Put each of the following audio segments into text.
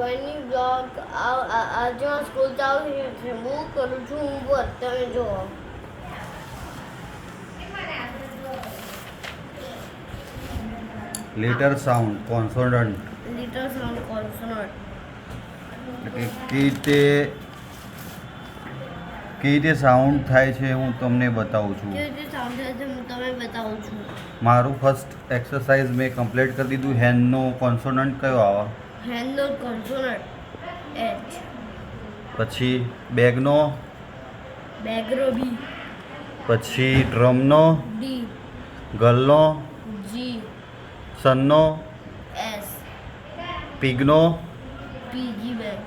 Joining blog આજે school ચાલુ છે હું કરું છું હોમવર્ક તમે જુઓ letter sound consonant little sound consonant કેવી રીતે સાઉન્ડ થાય છે હું તમને બતાવું છું. કેવી રીતે સાઉન્ડ થાય છે હું તમને બતાવું છું. મારું ફર્સ્ટ એક્સરસાઇઝ મેં કમ્પ્લીટ કરી દીધું. હેન્ડનો કોન્સોનન્ટ કયો આવે? હેન્ડનો કોન્સોનન્ટ એચ. પછી બેગનો, બેગનો બી. પછી ડ્રમનો, ડી. ગલનો, જી. સનનો, એસ. પીગનો. પીજી બેગ.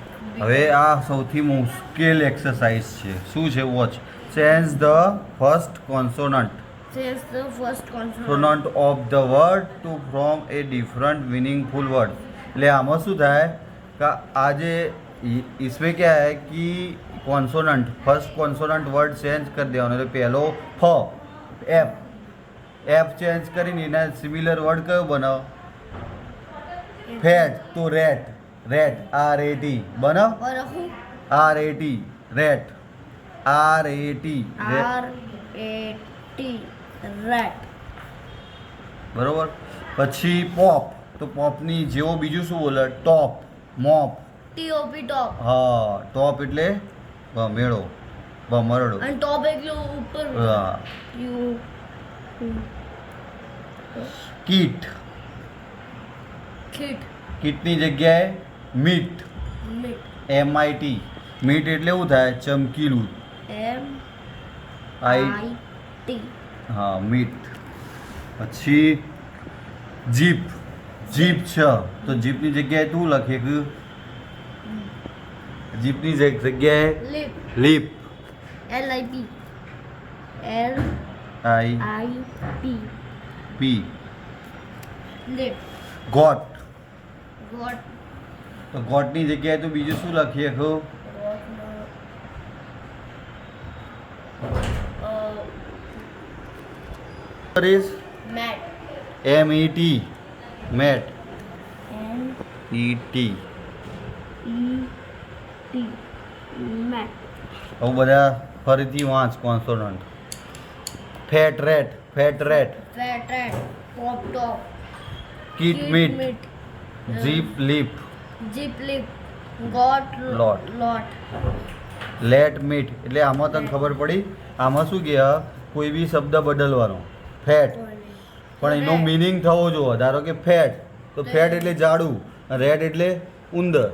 હવે આ સૌથી મુશ્કેલ એક્સરસાઇઝ છે. શું છે? Watch. Change the first consonant Says the first consonant. Consonant of the word to from a different meaningful word. એટલે આમાં શું થાય કે આજે इसमें क्या है कि consonant first consonant word change कर दिया तो पहलो फ एफ चेंज કરીને એના સિમિલર વર્ડ કયો બનાવ? ફેટ. તો રેટ RAT બનાવ. RAT rate RAT rat. બરોબર. પછી પોપ. તો પોપની જેવો બીજું શું બોલે? ટોપ, મોપ. TOP top. હા, ટોપ એટલે ભમેડો, ભમરડો. અને ટોપ એટલે ઉપર. હા. કીટ. કીટ. કીટની જગ્યાએ મીટ. મિટ. MIT. મીટ એટલે શું થાય? ચમકીલું. MIT. હા, મીટ. પછી જીપ. જીપ છે તો જીપની જગ્યાએ તું લખે કે જીપની જગ્યાએ Lip. Lip. LIP. LIP. P. Lip. Got. Got. તો ગોટની જગ્યાએ તો બીજું શું લખીએ ખો? Mat. MET. Mat. ET. Mat. આવું બધા ફરીથી વાંચ consonant. Fat rat. Fat rat. Pop top. Kit meet. Jeep lip. Jeep lip. Got. Lot. Let meet. એટલે આમાં તને ખબર પડી આમાં શું કહે? કોઈ બી શબ્દ બદલવાનો. ફેટ પણ એનો મિનિંગ થવો જોઈએ. ધારો કે ફેટ તો ફેટ એટલે જાડું, રેડ એટલે ઉંદર,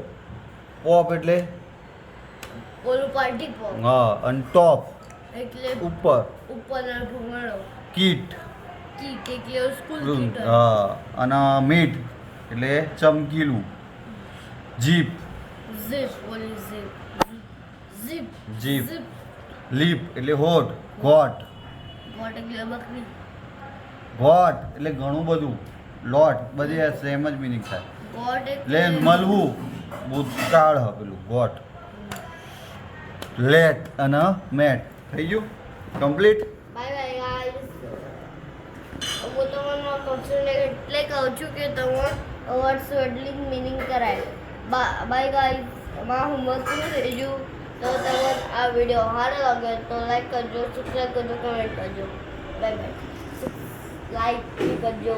પોપ એટલે ઓલું પાર્ટી પોપ. હા, અને ટોપ એટલે ઉપર. ઉપરનો ભૂંગળો. કીટ કીટ એટલે સ્કૂલ કીટ. હા, અને મીટ એટલે ચમકીલું. જીપ. Zip. ઓલી zip. Zip. જીપ. લીપ એટલે હોઠ. ગોટ. Got એટલે બકરી. ગોટ એટલે ઘણું બધું. લોટ બધી સેમ જ મિનિંગ થાય. Got એટલે મળવું ભૂતકાળ હ પેલું ગોટ. લેટ અને મેટ. થઈ ગયું કમ્પ્લીટ. Bye bye guys. હું તમને કોન્સોનન્ટ એટલે કહું છું કે તમે વર્ડ સ્વેડલિંગ મિનિંગ કરાય. Bye guys. અમારા હોમવર્ક પૂરું થઈ ગયું. તો તમને આ વિડીયો સારો લાગે તો લાઈક કરજો, સબસ્ક્રાઈબ કરજો, કમેન્ટ કરજો. Bye bye. લાઈક કરજો.